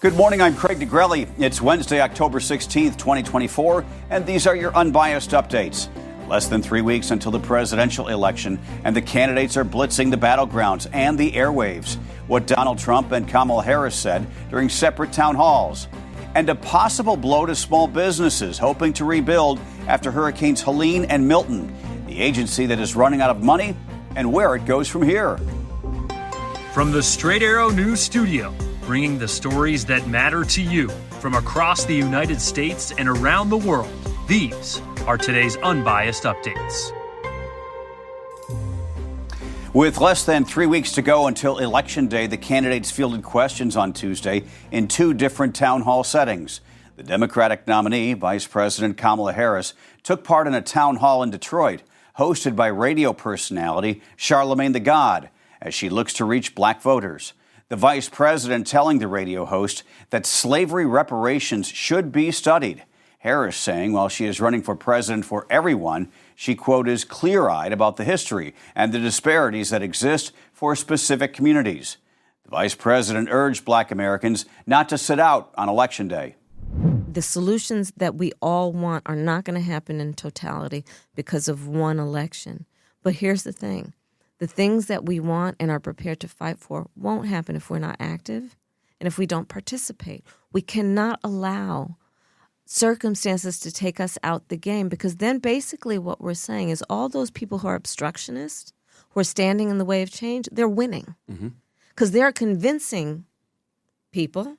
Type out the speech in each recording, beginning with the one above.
Good morning, I'm Craig Negrelli. It's Wednesday, October 16th, 2024, and these are your Unbiased Updates. Less than 3 weeks until the presidential election, and the candidates are blitzing the battlegrounds and the airwaves. What Donald Trump and Kamala Harris said during separate town halls. And a possible blow to small businesses hoping to rebuild after Hurricanes Helene and Milton. The agency that is running out of money and where it goes from here. From the Straight Arrow News Studio, bringing the stories that matter to you from across the United States and around the world. These are today's Unbiased Updates. With less than 3 weeks to go until Election Day, the candidates fielded questions on Tuesday in two different town hall settings. The Democratic nominee, Vice President Kamala Harris, took part in a town hall in Detroit, hosted by radio personality Charlemagne the God, as she looks to reach black voters. The vice president telling the radio host that slavery reparations should be studied. Harris saying while she is running for president for everyone, she, quote, is clear-eyed about the history and the disparities that exist for specific communities. The vice president urged black Americans not to sit out on Election Day. The solutions that we all want are not going to happen in totality because of one election. But here's the thing. The things that we want and are prepared to fight for won't happen if we're not active and if we don't participate. We cannot allow circumstances to take us out the game, because then basically what we're saying is all those people who are obstructionists, who are standing in the way of change, they're winning. Because they're convincing people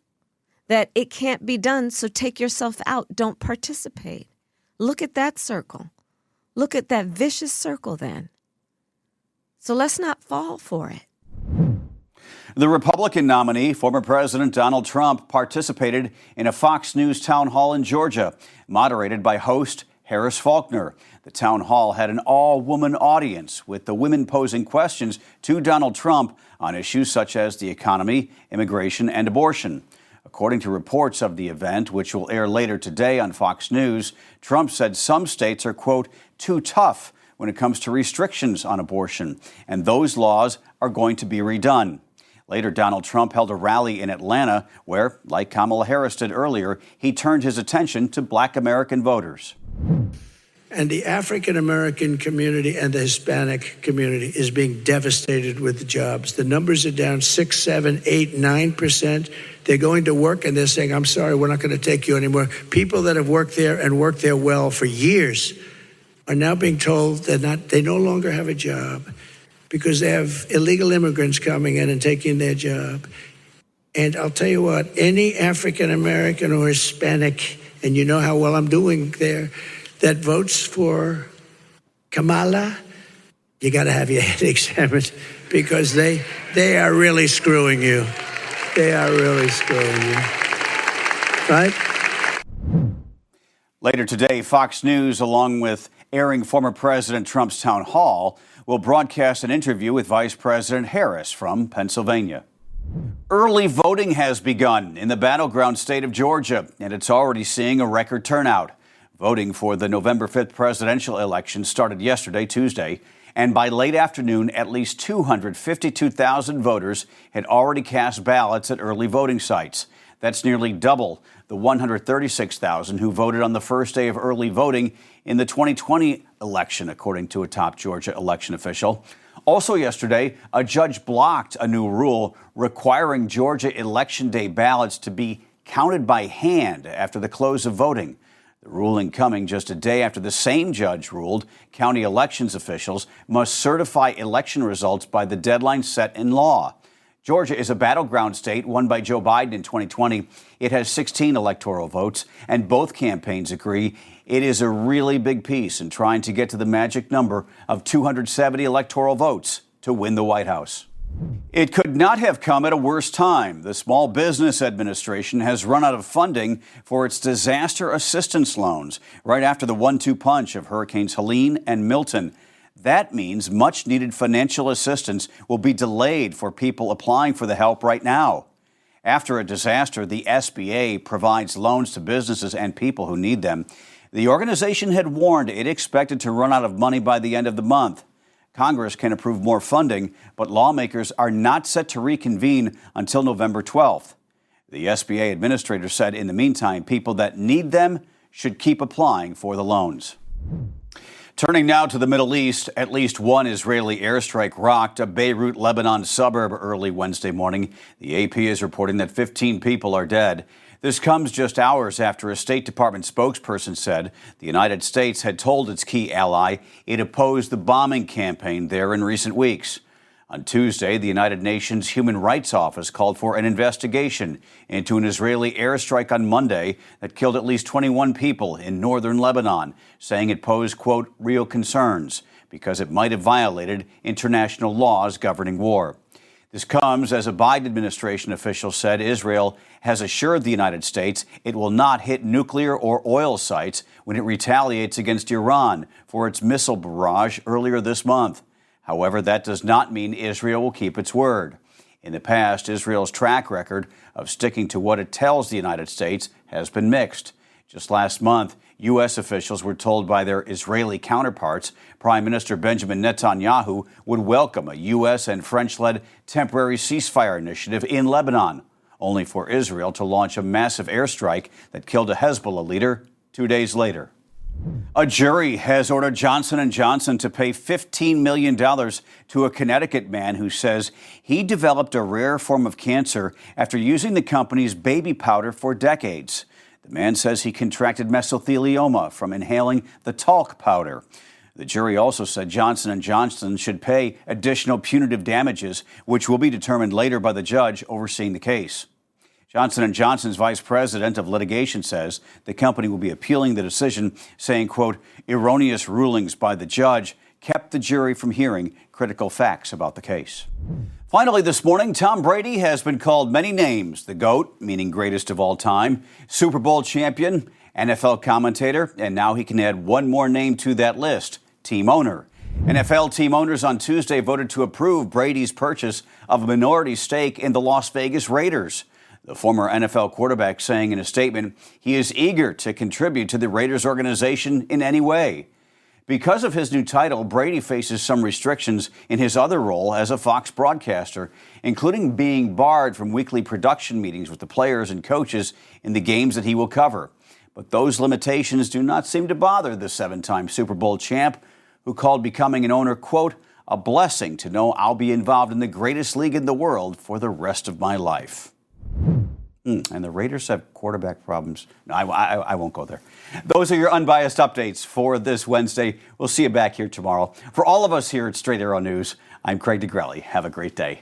that it can't be done, so take yourself out. Don't participate. Look at that circle. Look at that vicious circle then. So let's not fall for it. The Republican nominee, former President Donald Trump, participated in a Fox News town hall in Georgia, moderated by host Harris Faulkner. The town hall had an all-woman audience, with the women posing questions to Donald Trump on issues such as the economy, immigration, and abortion. According to reports of the event, which will air later today on Fox News, Trump said some states are, quote, too tough when it comes to restrictions on abortion, and those laws are going to be redone. Later, Donald Trump held a rally in Atlanta where, like Kamala Harris did earlier, he turned his attention to black American voters. And the African American community and the Hispanic community is being devastated with the jobs. The numbers are down 6, 7, 8, 9%. They're going to work and they're saying, I'm sorry, we're not going to take you anymore. People that have worked there and worked there well for years are now being told they no longer have a job because they have illegal immigrants coming in and taking their job. And I'll tell you what, any African American or Hispanic, and you know how well I'm doing there, that votes for Kamala, you got to have your head examined, because they are really screwing you. They are really screwing you. Right? Later today, Fox News, along with airing former President Trump's town hall, will broadcast an interview with Vice President Harris from Pennsylvania. Early voting has begun in the battleground state of Georgia, and it's already seeing a record turnout. Voting for the November 5th presidential election started yesterday, Tuesday, and by late afternoon, at least 252,000 voters had already cast ballots at early voting sites. That's nearly double the 136,000 who voted on the first day of early voting in the 2020 election, according to a top Georgia election official. Also yesterday, a judge blocked a new rule requiring Georgia Election Day ballots to be counted by hand after the close of voting. The ruling coming just a day after the same judge ruled county elections officials must certify election results by the deadline set in law. Georgia is a battleground state won by Joe Biden in 2020. It has 16 electoral votes, and both campaigns agree it is a really big piece in trying to get to the magic number of 270 electoral votes to win the White House. It could not have come at a worse time. The Small Business Administration has run out of funding for its disaster assistance loans right after the 1-2 punch of Hurricanes Helene and Milton. That means much-needed financial assistance will be delayed for people applying for the help right now. After a disaster, the SBA provides loans to businesses and people who need them. The organization had warned it expected to run out of money by the end of the month. Congress can approve more funding, but lawmakers are not set to reconvene until November 12th. The SBA administrator said in the meantime, people that need them should keep applying for the loans. Turning now to the Middle East, at least one Israeli airstrike rocked a Beirut, Lebanon suburb early Wednesday morning. The AP is reporting that 15 people are dead. This comes just hours after a State Department spokesperson said the United States had told its key ally it opposed the bombing campaign there in recent weeks. On Tuesday, the United Nations Human Rights Office called for an investigation into an Israeli airstrike on Monday that killed at least 21 people in northern Lebanon, saying it posed, quote, real concerns because it might have violated international laws governing war. This comes as a Biden administration official said Israel has assured the United States it will not hit nuclear or oil sites when it retaliates against Iran for its missile barrage earlier this month. However, that does not mean Israel will keep its word. In the past, Israel's track record of sticking to what it tells the United States has been mixed. Just last month, U.S. officials were told by their Israeli counterparts Prime Minister Benjamin Netanyahu would welcome a U.S. and French-led temporary ceasefire initiative in Lebanon, only for Israel to launch a massive airstrike that killed a Hezbollah leader 2 days later. A jury has ordered Johnson & Johnson to pay $15 million to a Connecticut man who says he developed a rare form of cancer after using the company's baby powder for decades. The man says he contracted mesothelioma from inhaling the talc powder. The jury also said Johnson & Johnson should pay additional punitive damages, which will be determined later by the judge overseeing the case. Johnson & Johnson's vice president of litigation says the company will be appealing the decision, saying, quote, erroneous rulings by the judge kept the jury from hearing critical facts about the case. Finally this morning, Tom Brady has been called many names. The GOAT, meaning greatest of all time, Super Bowl champion, NFL commentator, and now he can add one more name to that list, team owner. NFL team owners on Tuesday voted to approve Brady's purchase of a minority stake in the Las Vegas Raiders. The former NFL quarterback saying in a statement he is eager to contribute to the Raiders organization in any way. Because of his new title, Brady faces some restrictions in his other role as a Fox broadcaster, including being barred from weekly production meetings with the players and coaches in the games that he will cover. But those limitations do not seem to bother the seven-time Super Bowl champ, who called becoming an owner, quote, a blessing to know I'll be involved in the greatest league in the world for the rest of my life. And the Raiders have quarterback problems. No, I won't go there. Those are your unbiased updates for this Wednesday. We'll see you back here tomorrow. For all of us here at Straight Arrow News, I'm Craig DeGrelli. Have a great day.